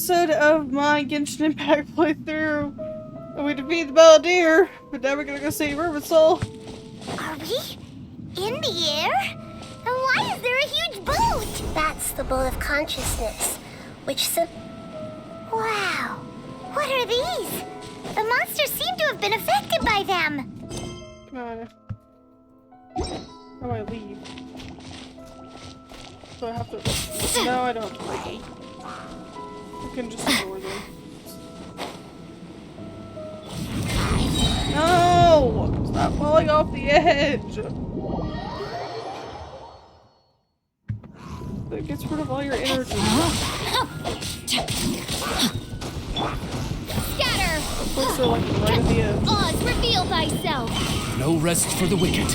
episode of my Genshin Impact playthrough. We defeat the Balladeer, but now we're gonna go save Soul. Are we in the air? And why is there a huge boat? That's the boat of consciousness, which Wow! What are these? The monsters seem to have been affected by them. Come on. How do I leave? Do I have to? No, I don't have to leave. I can just ignore them. No! Stop falling off the edge! That gets rid of all your energy. Scatter! Of course, they're like right at the edge. Oz, reveal thyself! No rest for the wicked.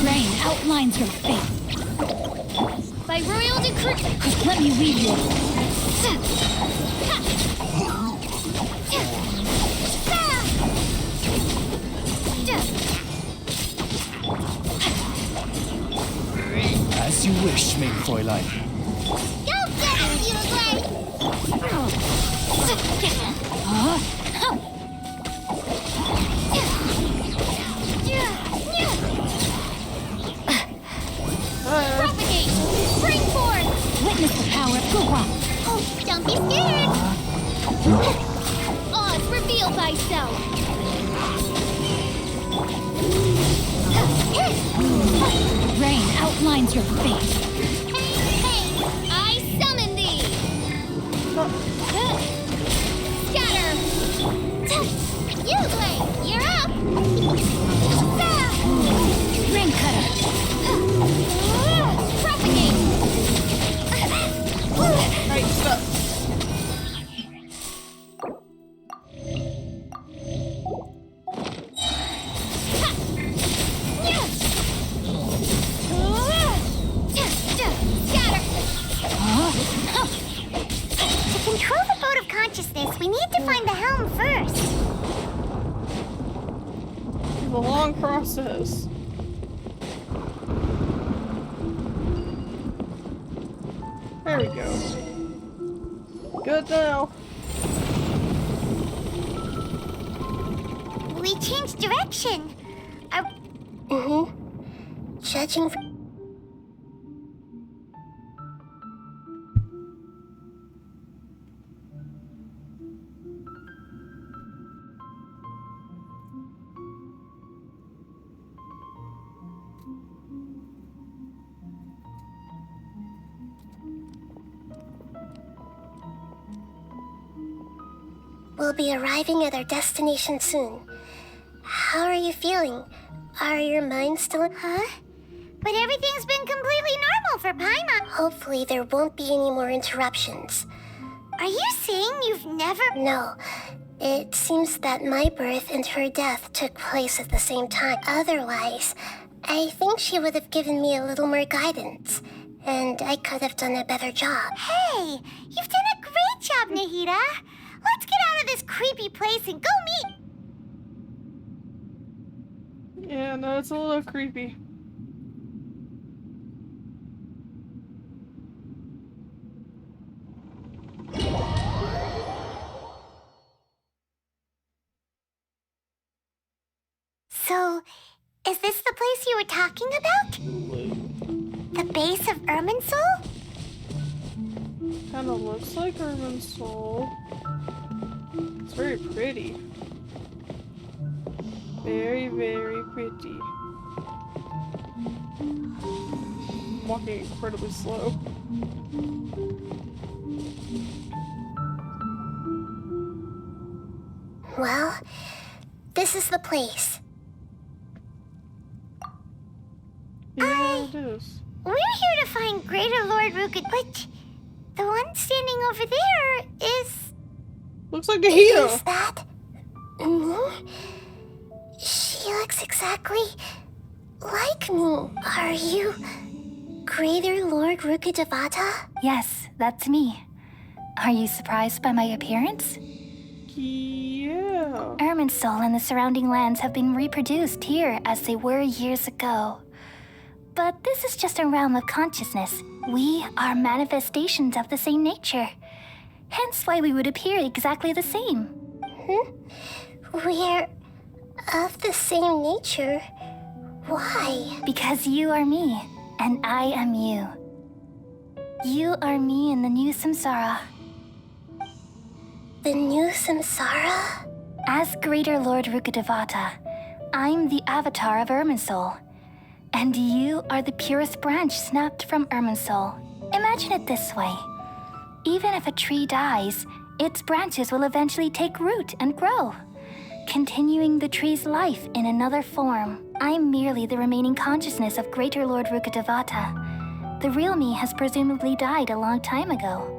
Rain outlines your fate. By royal decree. Let me lead you. As you wish, main Fräulein. Go get him, Uruguay! Propagate! Bring forth! Witness the power of Gugwa. Oh, don't be scared! Oz, reveal thyself! Rain outlines your fate. Hey, I summon thee! Scatter! Uruguay, you're up! Rain cutter. Propagate! Alright, stop. To control the boat of consciousness, we need to find the helm first. It's a long process. There we go. Good now. We changed direction. Judging from... We'll be arriving at our destination soon. How are you feeling? Are your minds still... Huh? But everything's been completely normal for Paimon. Hopefully there won't be any more interruptions. Are you saying you've never... No. It seems that my birth and her death took place at the same time. Otherwise, I think she would have given me a little more guidance. And I could have done a better job. Hey! You've done a great job, Nahida! Let's get out of this creepy place and go meet... Yeah, no, it's a little creepy. So, is this the place you were talking about? The base of Soul? Kinda looks like Soul. It's very pretty. Very, very pretty. I'm walking incredibly slow. Well, this is the place. Yeah, it is. We're here to find Greater Lord Rukid, but the one standing over there is... Looks like Nahida! Is that... me? She looks exactly like me. Are you Greater Lord Rukidavata? Yes, that's me. Are you surprised by my appearance? Yeah. Irminsul and the surrounding lands have been reproduced here as they were years ago. But this is just a realm of consciousness. We are manifestations of the same nature. Hence why we would appear exactly the same. We're of the same nature? Why? Because you are me, and I am you. You are me in the new samsara. The new samsara? As Greater Lord Rukkhadevata, I'm the avatar of Irminsul. And you are the purest branch snapped from Irminsul. Imagine it this way. Even if a tree dies, its branches will eventually take root and grow, continuing the tree's life in another form. I'm merely the remaining consciousness of Greater Lord Rukkhadevata. The real me has presumably died a long time ago.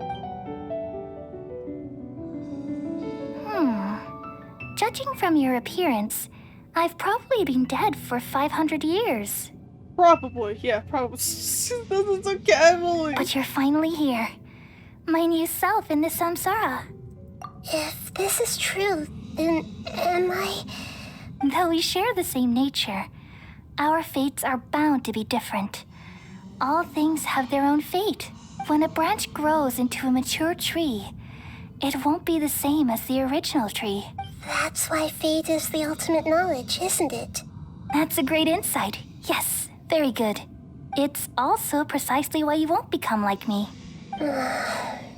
Judging from your appearance, I've probably been dead for 500 years. Probably, yeah, probably. This is so casually. But you're finally here. My new self in the samsara. If this is true, then am I... Though we share the same nature, our fates are bound to be different. All things have their own fate. When a branch grows into a mature tree, it won't be the same as the original tree. That's why fate is the ultimate knowledge, isn't it? That's a great insight. Yes, very good. It's also precisely why you won't become like me.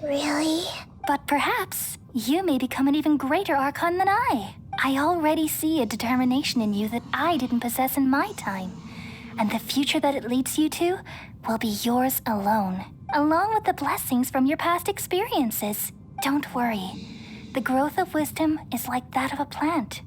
Really? But perhaps you may become an even greater Archon than I. I already see a determination in you that I didn't possess in my time. And the future that it leads you to will be yours alone, along with the blessings from your past experiences. Don't worry. The growth of wisdom is like that of a plant.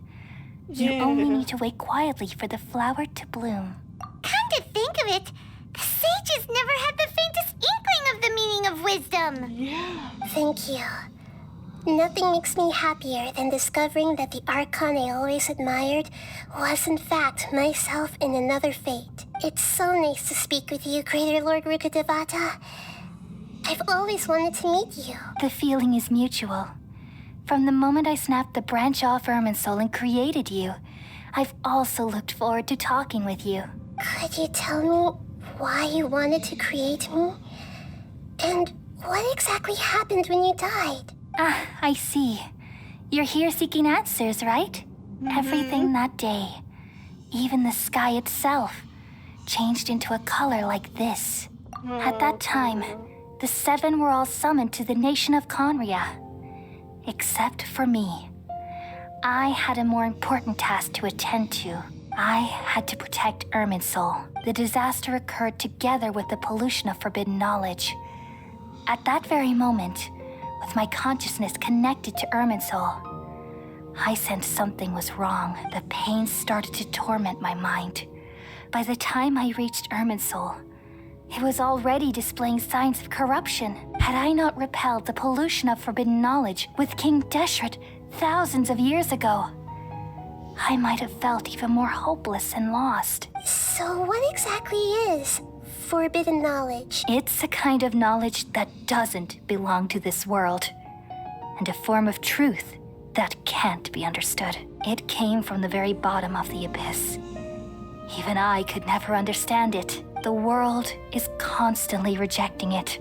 You only need to wait quietly for the flower to bloom. Come to think of it, the sages never had the faintest inkling of the meaning of wisdom. Yeah. Thank you. Nothing makes me happier than discovering that the Archon I always admired was in fact myself in another fate. It's so nice to speak with you, Greater Lord Rukkhadevata. I've always wanted to meet you. The feeling is mutual. From the moment I snapped the branch off Irminsul and created you, I've also looked forward to talking with you. Could you tell me why you wanted to create me? And what exactly happened when you died? Ah, I see. You're here seeking answers, right? Everything that day, even the sky itself, changed into a color like this. At that time, the seven were all summoned to the nation of Conria. Except for me. I had a more important task to attend to. I had to protect Irminsul. The disaster occurred together with the pollution of forbidden knowledge. At that very moment, with my consciousness connected to Irminsul, I sensed something was wrong. The pain started to torment my mind. By the time I reached Irminsul, it was already displaying signs of corruption. Had I not repelled the pollution of forbidden knowledge with King Deshret thousands of years ago, I might have felt even more hopeless and lost. So what exactly is forbidden knowledge? It's a kind of knowledge that doesn't belong to this world, and a form of truth that can't be understood. It came from the very bottom of the abyss. Even I could never understand it. The world is constantly rejecting it,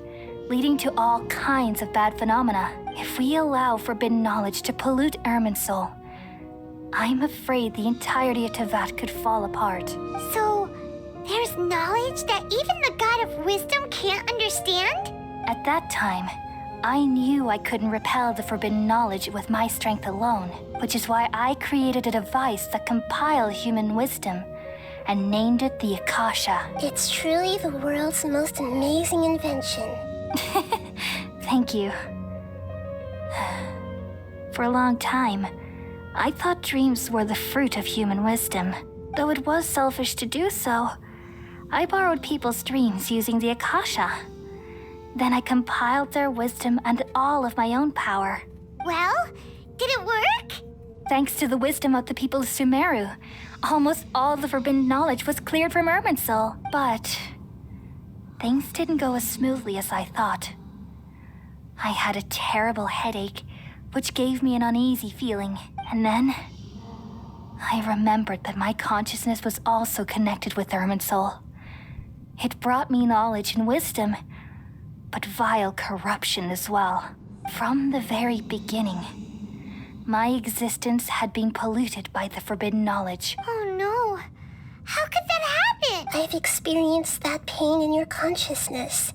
leading to all kinds of bad phenomena. If we allow forbidden knowledge to pollute Irminsul, I'm afraid the entirety of Tevat could fall apart. So, there's knowledge that even the God of Wisdom can't understand? At that time, I knew I couldn't repel the forbidden knowledge with my strength alone, which is why I created a device that compiled human wisdom and named it the Akasha. It's truly the world's most amazing invention. Thank you. For a long time, I thought dreams were the fruit of human wisdom. Though it was selfish to do so, I borrowed people's dreams using the Akasha. Then I compiled their wisdom and all of my own power. Well, did it work? Thanks to the wisdom of the people of Sumeru, almost all the forbidden knowledge was cleared from Irminsul. But things didn't go as smoothly as I thought. I had a terrible headache, which gave me an uneasy feeling, and then I remembered that my consciousness was also connected with Irminsul. It brought me knowledge and wisdom, but vile corruption as well. From the very beginning, my existence had been polluted by the forbidden knowledge. Oh no. How could that happen? I've experienced that pain in your consciousness.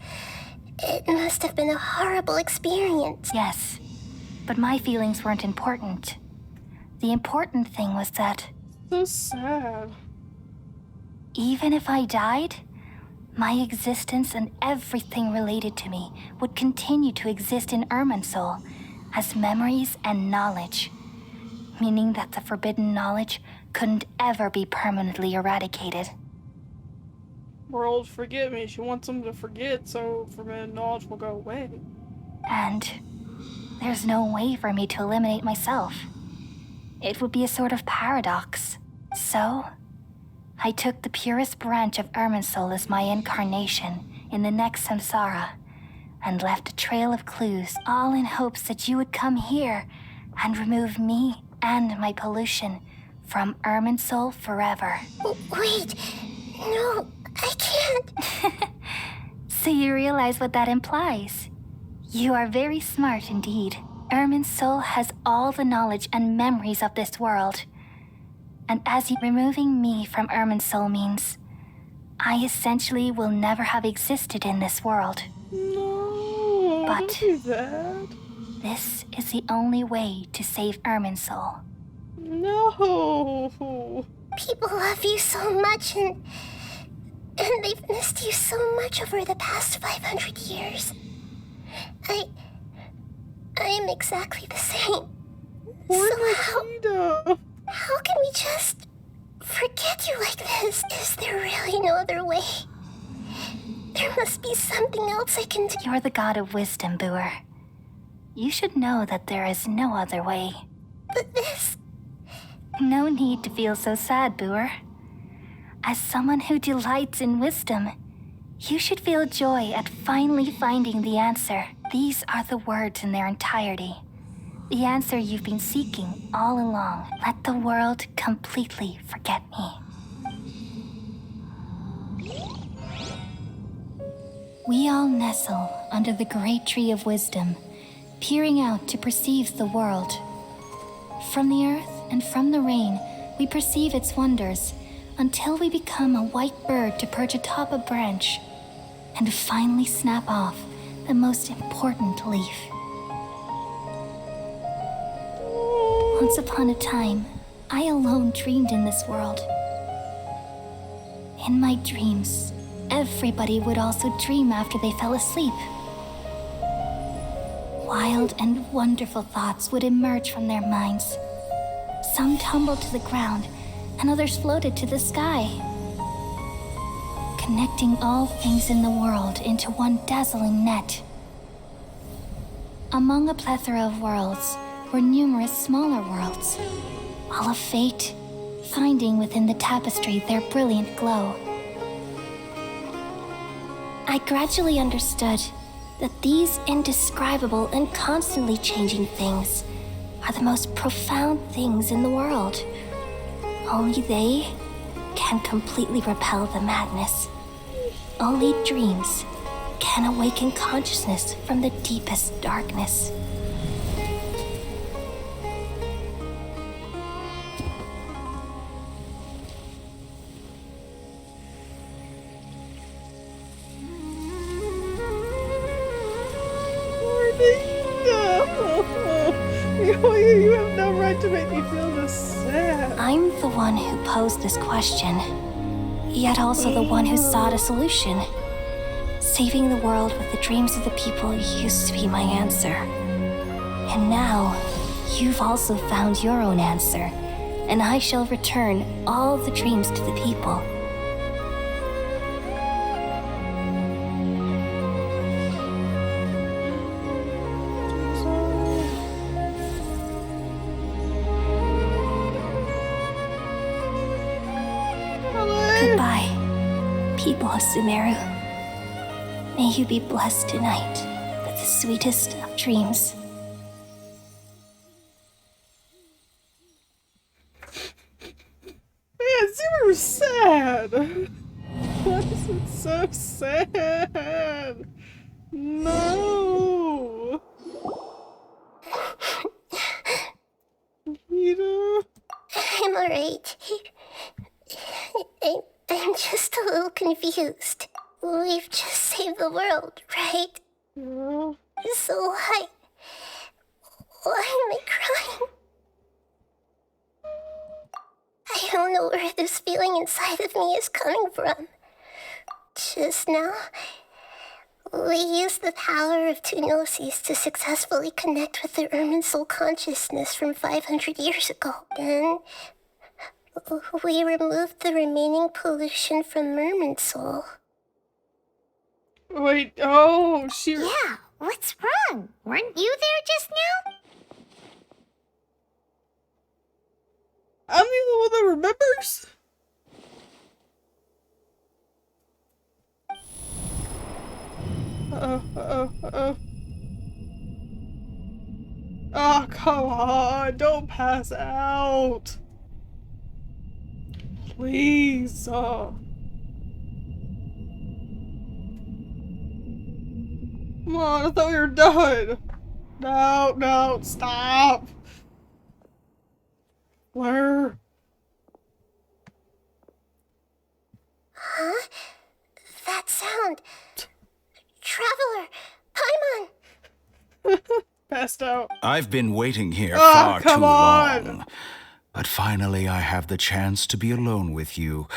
It must have been a horrible experience. Yes, but my feelings weren't important. The important thing was that So sad. even if I died, my existence and everything related to me would continue to exist in Irminsul as memories and knowledge, meaning that the forbidden knowledge couldn't ever be permanently eradicated. World, forget me. She wants them to forget, so forbidden knowledge will go away. And there's no way for me to eliminate myself. It would be a sort of paradox. So, I took the purest branch of Irminsul as my incarnation in the next samsara, and left a trail of clues, all in hopes that you would come here and remove me and my pollution from Irminsul forever. Wait. No, I can't. So you realize what that implies? You are very smart indeed. Irminsul has all the knowledge and memories of this world. And as you removing me from Irminsul means, I essentially will never have existed in this world. No, But- don't do that. This is the only way to save Irminsul. No. People love you so much, and they've missed you so much over the past 500 years. I am exactly the same. Poor So Nikita. how can we just forget you like this? Is there really no other way? There must be something else I can do. You're the god of wisdom, Boer. You should know that there is no other way. But this... No need to feel so sad, Boer. As someone who delights in wisdom, you should feel joy at finally finding the answer. These are the words in their entirety. The answer you've been seeking all along. Let the world completely forget me. We all nestle under the great tree of wisdom, peering out to perceive the world. From the earth and from the rain, we perceive its wonders until we become a white bird to perch atop a branch and finally snap off the most important leaf. Once upon a time, I alone dreamed in this world. In my dreams, everybody would also dream after they fell asleep. Wild and wonderful thoughts would emerge from their minds. Some tumbled to the ground, and others floated to the sky, connecting all things in the world into one dazzling net. Among a plethora of worlds were numerous smaller worlds, all of fate, finding within the tapestry their brilliant glow. I gradually understood that these indescribable and constantly changing things are the most profound things in the world. Only they can completely repel the madness. Only dreams can awaken consciousness from the deepest darkness. You have no right to make me feel this sad. I'm the one who posed this question, yet also the one who sought a solution. Saving the world with the dreams of the people used to be my answer. And now, you've also found your own answer, and I shall return all the dreams to the people. Goodbye, people of Sumeru. May you be blessed tonight with the sweetest of dreams. Man, super sad. Why is it so sad? No. Rita. I'm alright. I'm just a little confused. We've just saved the world, right? Yeah. So why am I crying? I don't know where this feeling inside of me is coming from. Just now, we used the power of two gnosis to successfully connect with the Ermin soul consciousness from 500 years ago. Then, we removed the remaining pollution from Merman soul. Wait, oh, she... Yeah, what's wrong? Weren't you there just now? I'm the only one that remembers? Uh-oh. Oh, come on, don't pass out. Please, Come on, I thought we were done. No, stop. Where? Huh? That sound. Traveler! Paimon! Passed out. I've been waiting here Ah, far too come on. long. But finally I have the chance to be alone with you.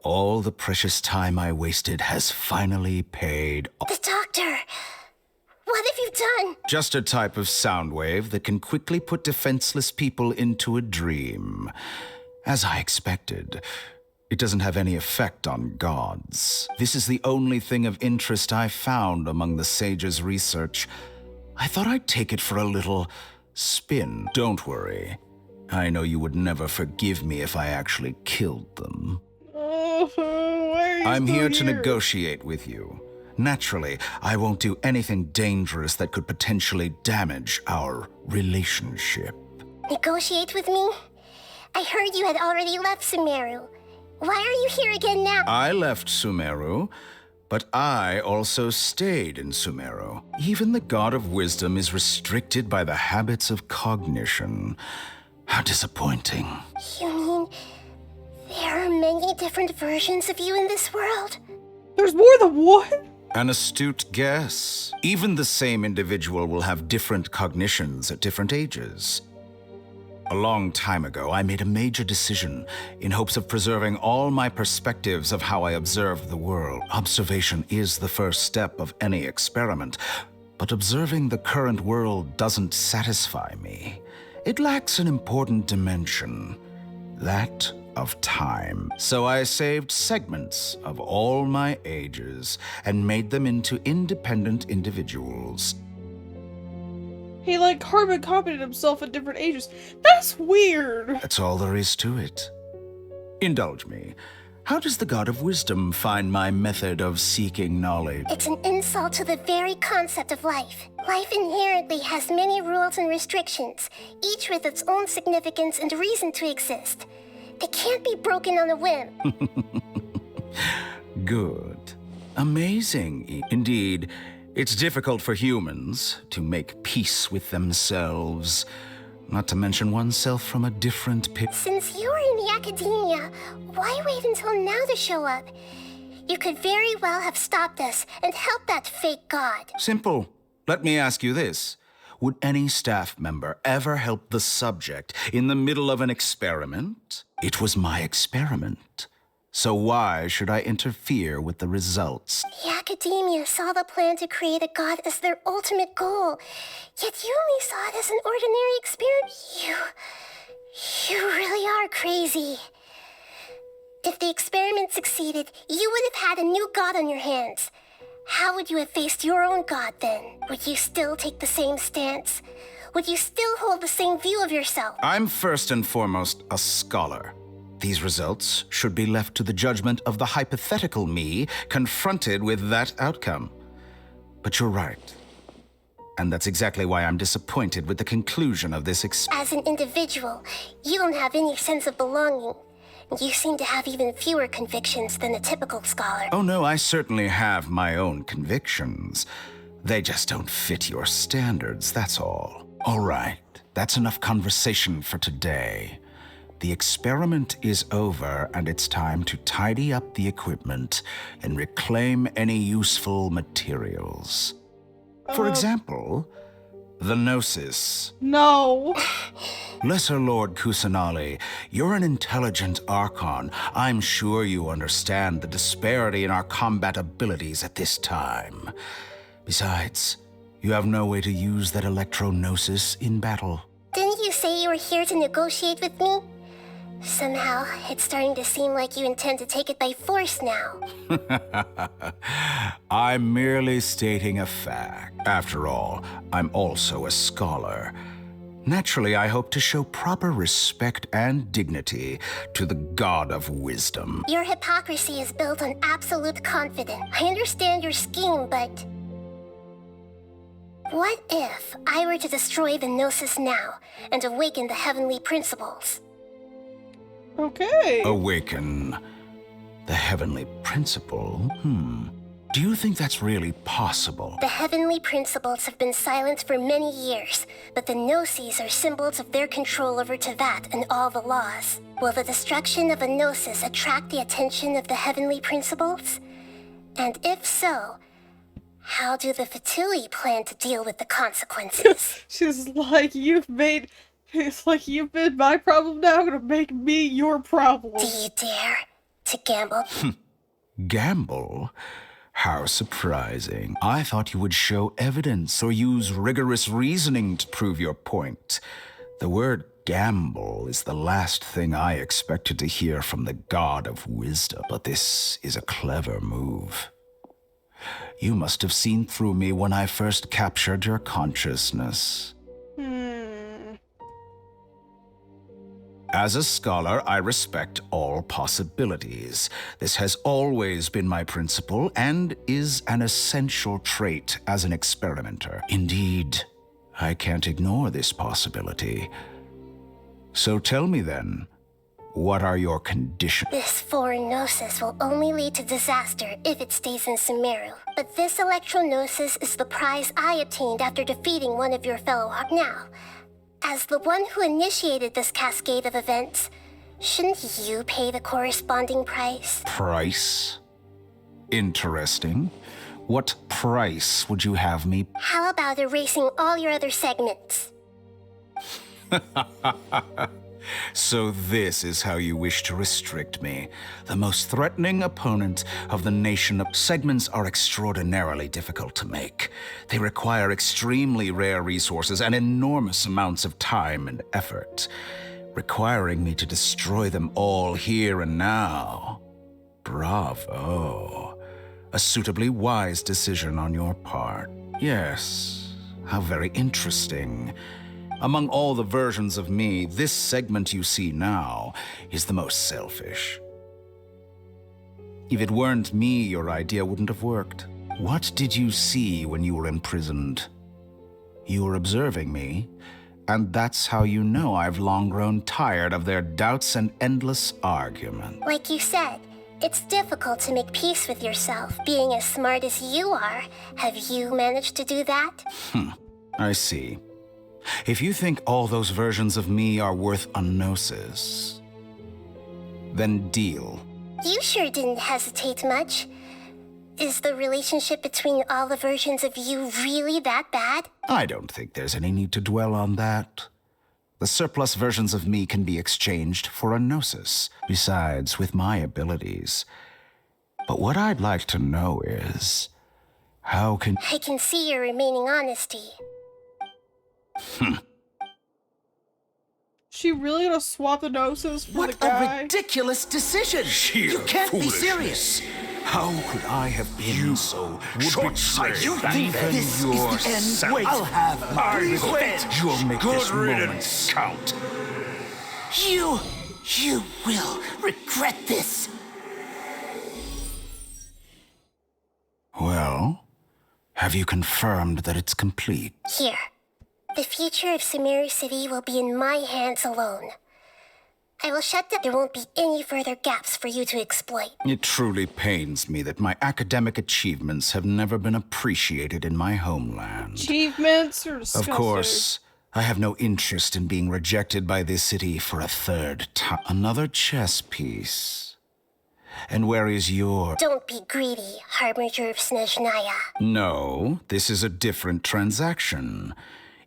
All the precious time I wasted has finally paid off. The doctor! What have you done? Just a type of sound wave that can quickly put defenseless people into a dream. As I expected, it doesn't have any effect on gods. This is the only thing of interest I found among the sage's research. I thought I'd take it for a little spin. Don't worry. I know you would never forgive me if I actually killed them. Oh, why are you I'm still here to negotiate with you. Naturally, I won't do anything dangerous that could potentially damage our relationship. Negotiate with me? I heard you had already left Sumeru. Why are you here again now? I left Sumeru, but I also stayed in Sumeru. Even the God of Wisdom is restricted by the habits of cognition. How disappointing. You mean there are many different versions of you in this world? There's more than one? An astute guess. Even the same individual will have different cognitions at different ages. A long time ago, I made a major decision in hopes of preserving all my perspectives of how I observed the world. Observation is the first step of any experiment, but observing the current world doesn't satisfy me. It lacks an important dimension, that of time. So I saved segments of all my ages and made them into independent individuals. He like carbon copied himself at different ages. That's weird. That's all there is to it. Indulge me. How does the God of Wisdom find my method of seeking knowledge? It's an insult to the very concept of life. Life inherently has many rules and restrictions, each with its own significance and reason to exist. They can't be broken on a whim. Good. Amazing. Indeed, it's difficult for humans to make peace with themselves, not to mention oneself from a different pit. Since you were in the academia, why wait until now to show up? You could very well have stopped us and helped that fake god. Simple. Let me ask you this. Would any staff member ever help the subject in the middle of an experiment? It was my experiment. So why should I interfere with the results? The academia saw the plan to create a god as their ultimate goal, yet you only saw it as an ordinary experiment. You really are crazy. If the experiment succeeded, you would have had a new god on your hands. How would you have faced your own god then? Would you still take the same stance? Would you still hold the same view of yourself? I'm first and foremost a scholar. These results should be left to the judgment of the hypothetical me confronted with that outcome. But you're right. And that's exactly why I'm disappointed with the conclusion of this As an individual, you don't have any sense of belonging. You seem to have even fewer convictions than a typical scholar. Oh no, I certainly have my own convictions. They just don't fit your standards, that's all. All right, that's enough conversation for today. The experiment is over, and it's time to tidy up the equipment and reclaim any useful materials. For example, the Gnosis. No. Lesser Lord Kusanali, you're an intelligent Archon. I'm sure you understand the disparity in our combat abilities at this time. Besides, you have no way to use that Electro-Gnosis in battle. Didn't you say you were here to negotiate with me? Somehow, it's starting to seem like you intend to take it by force now. I'm merely stating a fact. After all, I'm also a scholar. Naturally, I hope to show proper respect and dignity to the God of Wisdom. Your hypocrisy is built on absolute confidence. I understand your scheme, but... what if I were to destroy the Gnosis now and awaken the heavenly principles? Okay. Awaken the heavenly principle? Do you think that's really possible? The heavenly principles have been silent for many years, but the Gnosis are symbols of their control over Tevat and all the laws. Will the destruction of a Gnosis attract the attention of the heavenly principles? And if so, how do the Fatui plan to deal with the consequences? She's like, it's like you've been my problem, now gonna make me your problem. Do you dare to gamble? Gamble? How surprising. I thought you would show evidence or use rigorous reasoning to prove your point. The word gamble is the last thing I expected to hear from the God of Wisdom. But this is a clever move. You must have seen through me when I first captured your consciousness. As a scholar, I respect all possibilities. This has always been my principle and is an essential trait as an experimenter. Indeed, I can't ignore this possibility. So tell me then, what are your conditions? This foreign Gnosis will only lead to disaster if it stays in Sumeru. But this Electro-Gnosis is the prize I obtained after defeating one of your fellow Now, as the one who initiated this cascade of events, shouldn't you pay the corresponding price? Price? Interesting. What price would you have me? How about erasing all your other segments? So this is how you wish to restrict me, the most threatening opponent of the nation. Segments are extraordinarily difficult to make. They require extremely rare resources and enormous amounts of time and effort, requiring me to destroy them all here and now. Bravo. A suitably wise decision on your part. Yes, how very interesting. Among all the versions of me, this segment you see now is the most selfish. If it weren't me, your idea wouldn't have worked. What did you see when you were imprisoned? You were observing me, and that's how you know I've long grown tired of their doubts and endless argument. Like you said, it's difficult to make peace with yourself. Being as smart as you are, have you managed to do that? I see. If you think all those versions of me are worth a Gnosis, then deal. You sure didn't hesitate much. Is the relationship between all the versions of you really that bad? I don't think there's any need to dwell on that. The surplus versions of me can be exchanged for a Gnosis, besides with my abilities. But what I'd like to know is, how can... I can see your remaining honesty. She really gonna swap the Gnosis for What the guy? a ridiculous decision! You can't be serious! How could I have been so short-sighted? You think this is the end? Wait, I'll have my revenge! You'll make this moment count. You will regret this! Well, Have you confirmed that it's complete? Here. The future of Sumeru City will be in my hands alone. I will shut down. There won't be any further gaps for you to exploit. It truly pains me that my academic achievements have never been appreciated in my homeland. Achievements are Of disgusting. course, I have no interest in being rejected by this city for a third time. Another chess piece. And where is your... Don't be greedy, Harbinger of Snezhnaya. No, this is a different transaction.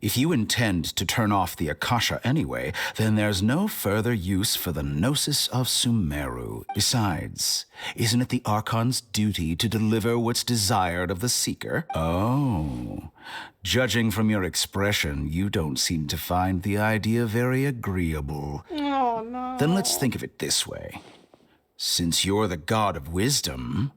If you intend to turn off the Akasha anyway, then there's no further use for the Gnosis of Sumeru. Besides, isn't it the Archon's duty to deliver what's desired of the Seeker? Oh, judging from your expression, you don't seem to find the idea very agreeable. Oh, no. Then let's think of it this way. Since you're the god of wisdom,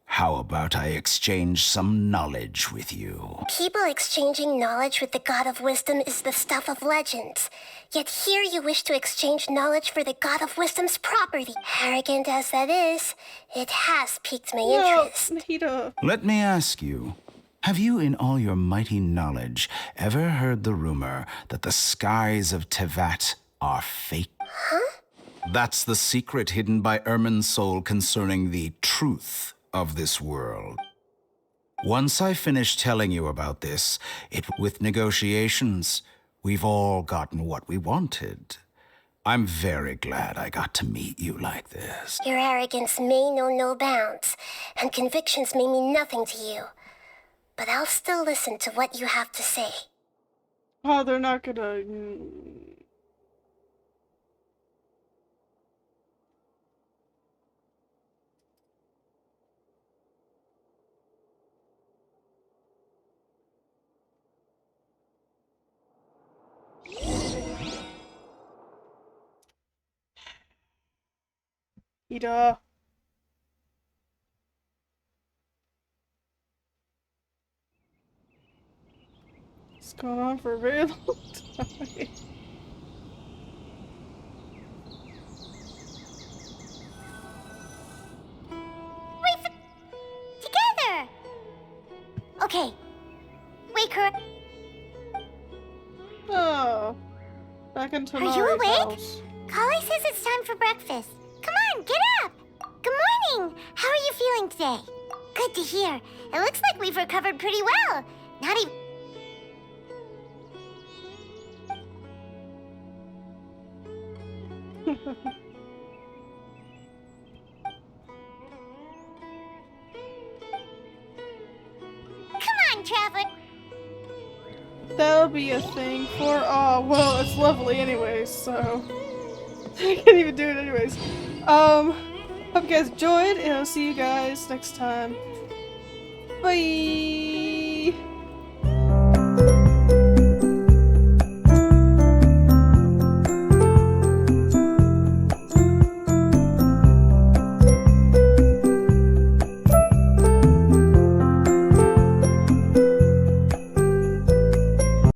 how about I exchange some knowledge with you? People exchanging knowledge with the God of Wisdom is the stuff of legends. Yet here you wish to exchange knowledge for the God of Wisdom's property. Arrogant as that is, it has piqued my interest. Nahida. Let me ask you, have you in all your mighty knowledge ever heard the rumor that the skies of Tevat are fake? Huh? That's the secret hidden by Irminsul concerning the truth of this world. Once I finish telling you about this, with negotiations, we've all gotten what we wanted. I'm very glad I got to meet you like this. Your arrogance may know no bounds, and convictions may mean nothing to you. But I'll still listen to what you have to say. Oh, they're not gonna... Ida. It's going on for a very long time. Together! Okay. Wake her. Oh. Back into Are you Nari's awake? house. Kali says it's time for breakfast. Come on, get up! Good morning! How are you feeling today? Good to hear. It looks like we've recovered pretty well. Not even... Come on, Traveler. That'll be a thing for... Oh, well, it's lovely anyways, so... I can't even do it anyways. Hope you guys enjoyed, and I'll see you guys next time. Bye!